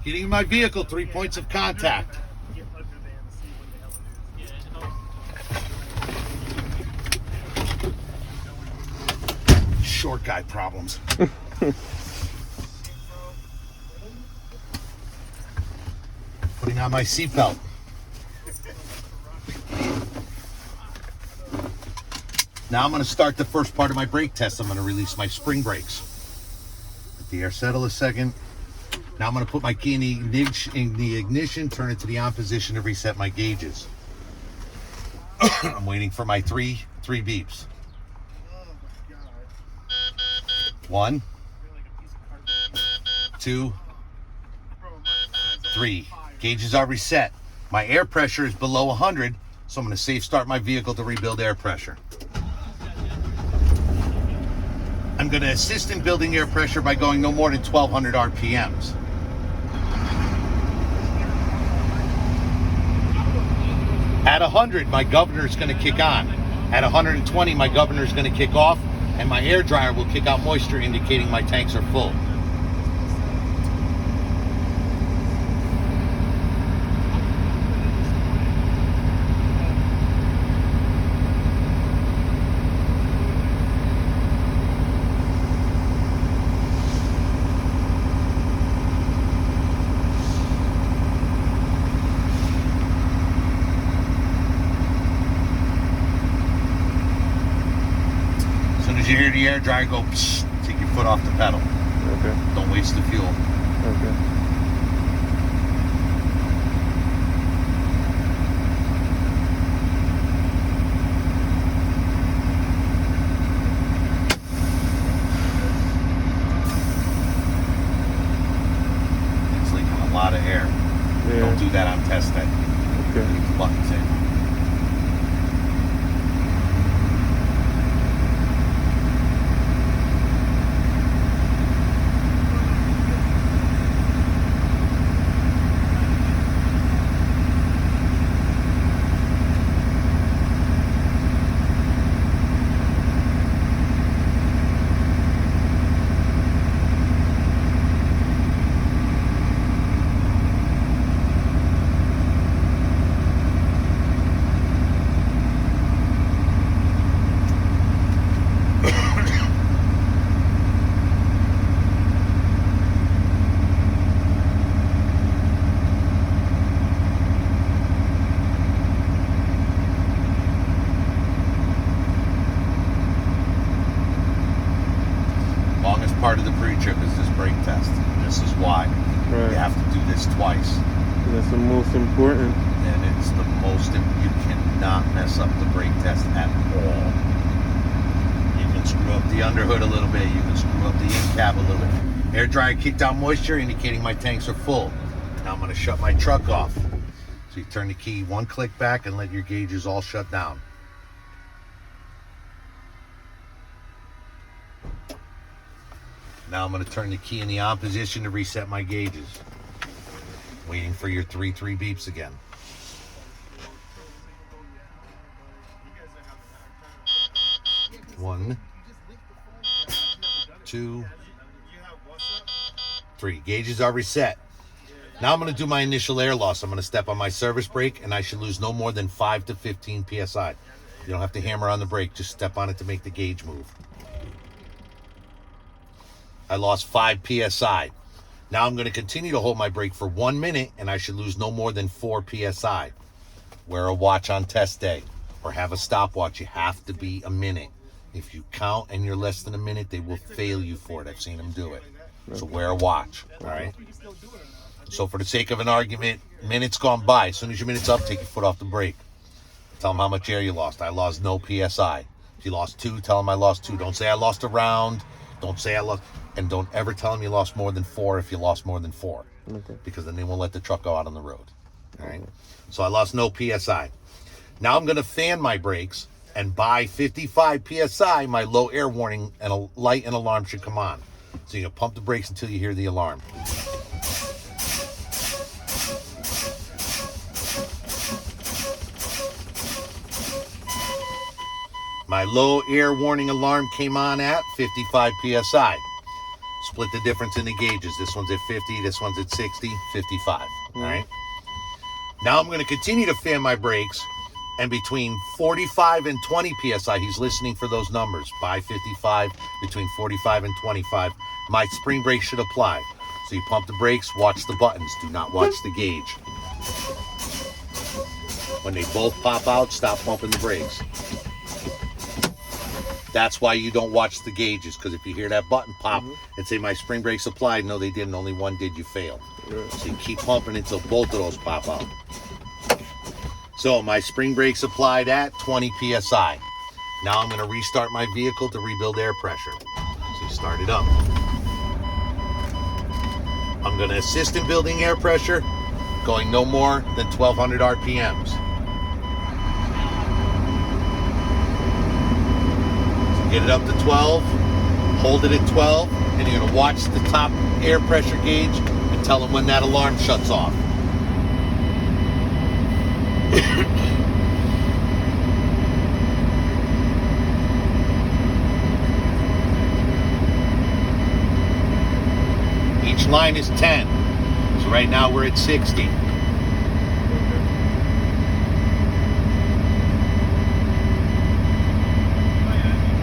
Getting in my vehicle, 3 points of contact. Short guy problems. Putting on my seatbelt. Now I'm going to start the first part of my brake test. I'm going to release my spring brakes. Let the air settle a second. Now I'm going to put my key in the ignition, turn it to the on position to reset my gauges. I'm waiting for my three beeps. 1, 2, 3. Gauges are reset. My air pressure is below 100, so I'm going to safe start my vehicle to rebuild air pressure. I'm going to assist in building air pressure by going no more than 1,200 RPMs. At 100, my governor is going to kick on. At 120, my governor is going to kick off, and my air dryer will kick out moisture, indicating my tanks are full. You hear the air dryer go, psh, take your foot off the pedal. Okay. Don't waste the fuel. Okay. It's leaking a lot of air. Yeah. Don't do that on test day. Okay. Leave the buttons in. Part of the pre-trip is this brake test. This is why Right. you have to do this twice. That's the most important. And it's the most, you cannot mess up the brake test at all. You can screw up the underhood a little bit. You can screw up the in cab a little bit. Air dryer kicked out moisture, indicating my tanks are full. Now I'm going to shut my truck off. So you turn the key one click back and let your gauges all shut down. Now I'm going to turn the key in the on position to reset my gauges. Waiting for your 3 beeps again. 1, 2, 3. Gauges are reset. Now I'm going to do my initial air loss. I'm going to step on my service brake, and I should lose no more than 5 to 15 PSI. You don't have to hammer on the brake. Just step on it to make the gauge move. I lost 5 PSI. Now I'm going to continue to hold my brake for 1 minute, and I should lose no more than 4 PSI. Wear a watch on test day or have a stopwatch. You have to be a minute. If you count and you're less than a minute, they will fail you for it. I've seen them do it. So wear a watch, all right? So for the sake of an argument, minutes gone by. As soon as your minute's up, take your foot off the brake. Tell them how much air you lost. I lost no PSI. If you lost 2, tell them I lost 2. Don't say I lost a round. Don't say I lost. And don't ever tell them you lost more than 4 if you lost more than 4. Okay. Because then they won't let the truck go out on the road. All right? So I lost no PSI. Now I'm going to fan my brakes, and by 55 PSI, my low air warning and a light and alarm should come on. So you pump the brakes until you hear the alarm. My low air warning alarm came on at 55 PSI. split the difference in the gauges. This one's at 50, this one's at 60, 55. All right. Now I'm going to continue to fan my brakes, and between 45 and 20 psi, he's listening for those numbers. By 55, between 45 and 25, my spring brake should apply. So you pump the brakes, watch the buttons. Do not watch the gauge. When they both pop out, stop pumping the brakes. That's why you don't watch the gauges, because if you hear that button pop and say my spring brakes applied, no they didn't, only one did, you failed. So you keep pumping until both of those pop out. So my spring brakes applied at 20 psi. Now I'm going to restart my vehicle to rebuild air pressure. So you start it up. I'm going to assist in building air pressure, going no more than 1200 RPMs. So get it up to 12, hold it at 12, and you're going to watch the top air pressure gauge and tell them when that alarm shuts off. Each line is 10. So right now we're at 60.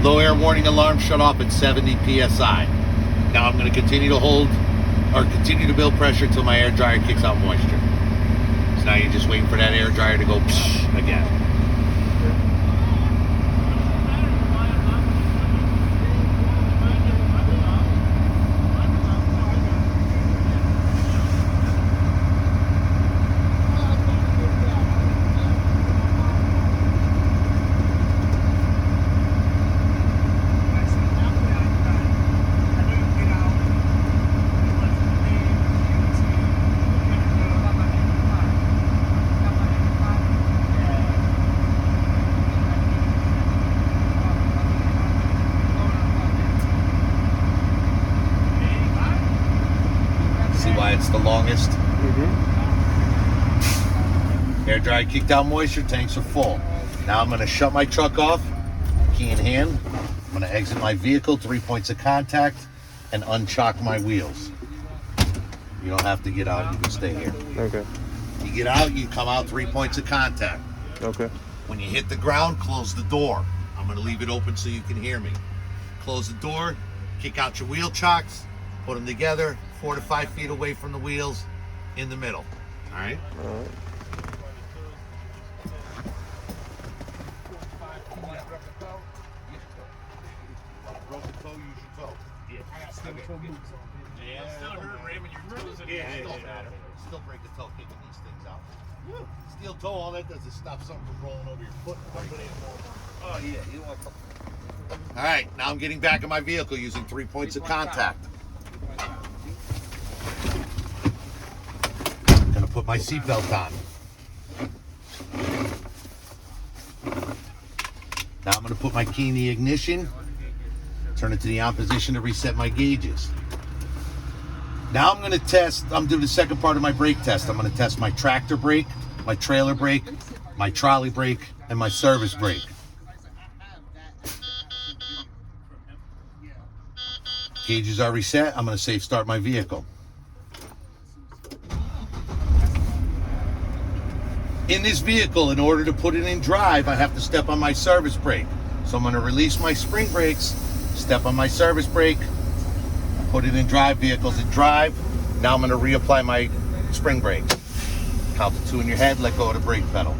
Low air warning alarm shut off at 70 psi. Now I'm going to continue to build pressure until my air dryer kicks out moisture. So now you're just waiting for that air dryer to go psh again. It's the longest. Air dryer kicked out moisture, tanks are full. Now I'm going to shut my truck off, key in hand. I'm going to exit my vehicle, 3 points of contact, and unchock my wheels. You don't have to get out, you can stay here. Okay. You get out, you come out, 3 points of contact. Okay. When you hit the ground, close the door. I'm going to leave it open so you can hear me. Close the door, kick out your wheel chocks, put them together, 4 to 5 feet away from the wheels, in the middle. All right? All right. Broken toe, use your toe. Yeah. Still hurt, ramming your toes in. Yeah, still matter. Still break the toe kicking these things out. Woo. Steel toe, all that does is stop something from rolling over your foot. Oh yeah, you don't want to. All right, now I'm getting back in my vehicle using 3 points of contact. Gonna put my seatbelt on. Now I'm gonna put my key in the ignition, turn it to the on position to reset my gauges. Now I'm gonna do the second part of my brake test. I'm gonna test my tractor brake, my trailer brake, my trolley brake, and my service brake. Gauges are reset. I'm gonna safe start my vehicle. In this vehicle, in order to put it in drive, I have to step on my service brake. So I'm going to release my spring brakes, step on my service brake, put it in drive. Vehicles in drive. Now I'm going to reapply my spring brake. Count to 2 in your head, let go of the brake pedal.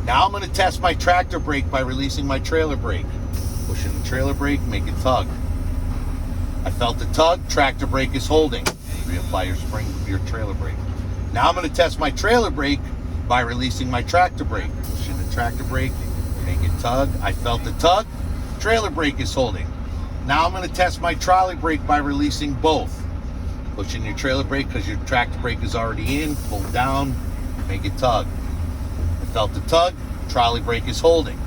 Now I'm going to test my tractor brake by releasing my trailer brake. Push in the trailer brake, make it tug. I felt the tug, tractor brake is holding. Reapply your trailer brake. Now I'm going to test my trailer brake by releasing my tractor brake. Push in the tractor brake, make it tug. I felt the tug, trailer brake is holding. Now I'm going to test my trolley brake by releasing both. Push in your trailer brake because your tractor brake is already in. Pull down, make it tug. I felt the tug, trolley brake is holding.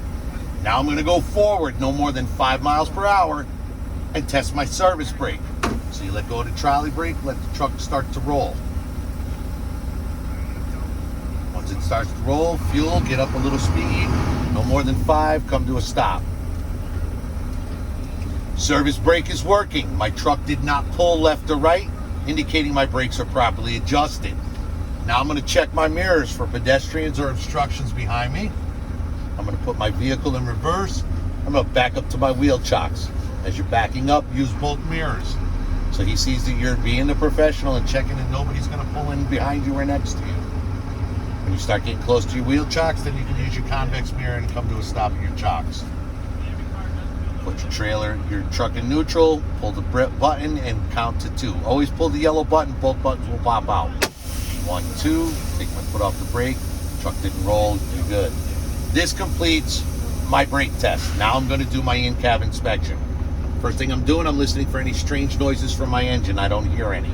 Now I'm going to go forward no more than 5 miles per hour and test my service brake. So you let go of the trolley brake, let the truck start to roll. Once it starts to roll, fuel, get up a little speed, no more than 5, come to a stop. Service brake is working. My truck did not pull left or right, indicating my brakes are properly adjusted. Now I'm going to check my mirrors for pedestrians or obstructions behind me. I'm going to put my vehicle in reverse. I'm going to back up to my wheel chocks. As you're backing up, use both mirrors. So he sees that you're being a professional and checking that nobody's going to pull in behind you or next to you. When you start getting close to your wheel chocks, then you can use your convex mirror and come to a stop at your chocks. Put your truck in neutral, pull the button and count to 2. Always pull the yellow button, both buttons will pop out. 1, 2, take my foot off the brake, truck didn't roll, you're good. This completes my brake test. Now I'm going to do my in-cab inspection. First thing I'm doing, I'm listening for any strange noises from my engine. I don't hear any.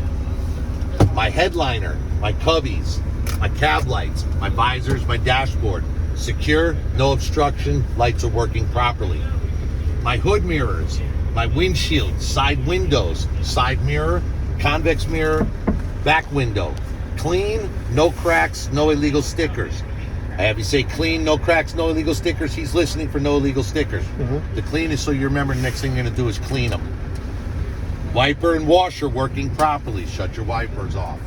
My headliner, my cubbies, my cab lights, my visors, my dashboard, secure, no obstruction, lights are working properly. My hood mirrors, my windshield, side windows, side mirror, convex mirror, back window. Clean, no cracks, no illegal stickers. I have you say clean, no cracks, no illegal stickers. He's listening for no illegal stickers. The clean is so you remember the next thing you're going to do is clean them. Wiper and washer working properly. Shut your wipers off.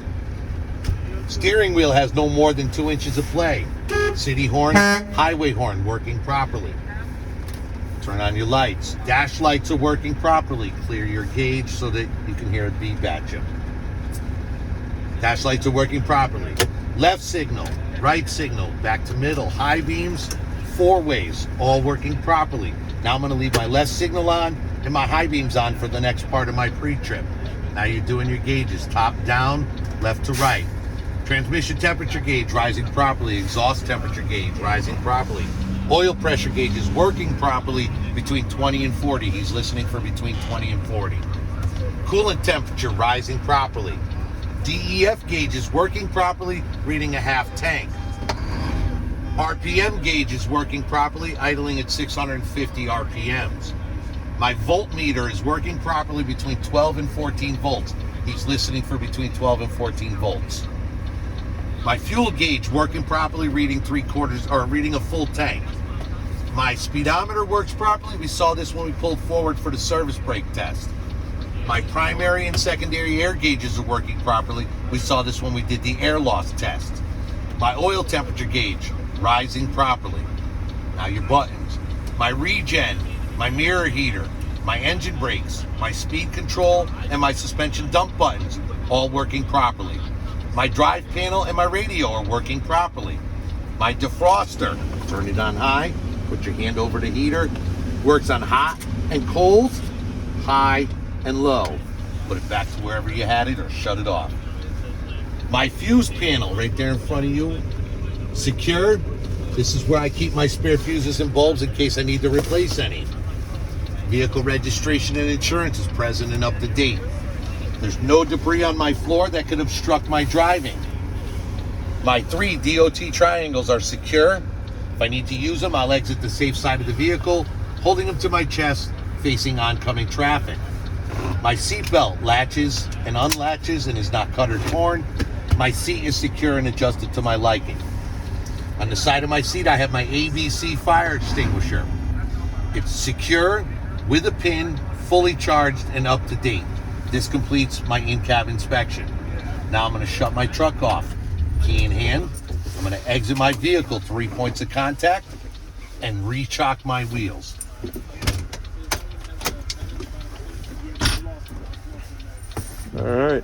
Steering wheel has no more than 2 inches of play. City horn, highway horn working properly. Turn on your lights. Dash lights are working properly. Clear your gauge so that you can hear it beep at you. Dash lights are working properly. Left signal, right signal, back to middle. High beams, 4 ways, all working properly. Now I'm going to leave my left signal on and my high beams on for the next part of my pre-trip. Now you're doing your gauges, top down, left to right. Transmission temperature gauge rising properly. Exhaust temperature gauge rising properly. Oil pressure gauge is working properly between 20 and 40. He's listening for between 20 and 40. Coolant temperature rising properly. DEF gauge is working properly, reading a half tank. RPM gauge is working properly, idling at 650 RPMs. My voltmeter is working properly between 12 and 14 volts. He's listening for between 12 and 14 volts. My fuel gauge working properly, reading reading a full tank. My speedometer works properly. We saw this when we pulled forward for the service brake test. My primary and secondary air gauges are working properly. We saw this when we did the air loss test. My oil temperature gauge rising properly. Now your buttons. My regen, my mirror heater, my engine brakes, my speed control, and my suspension dump buttons all working properly. My drive panel and my radio are working properly. My defroster, turn it on high, put your hand over the heater, works on hot and cold, high and low. Put it back to wherever you had it or shut it off. My fuse panel right there in front of you, secured. This is where I keep my spare fuses and bulbs in case I need to replace any. Vehicle registration and insurance is present and up to date. There's no debris on my floor that could obstruct my driving. My 3 DOT triangles are secure. If I need to use them, I'll exit the safe side of the vehicle, holding them to my chest, facing oncoming traffic. My seatbelt latches and unlatches and is not cut or torn. My seat is secure and adjusted to my liking. On the side of my seat, I have my ABC fire extinguisher. It's secure, with a pin, fully charged, and up to date. This completes my in-cab inspection. Now I'm going to shut my truck off. Key in hand. I'm going to exit my vehicle, 3 points of contact, and re-chock my wheels. All right.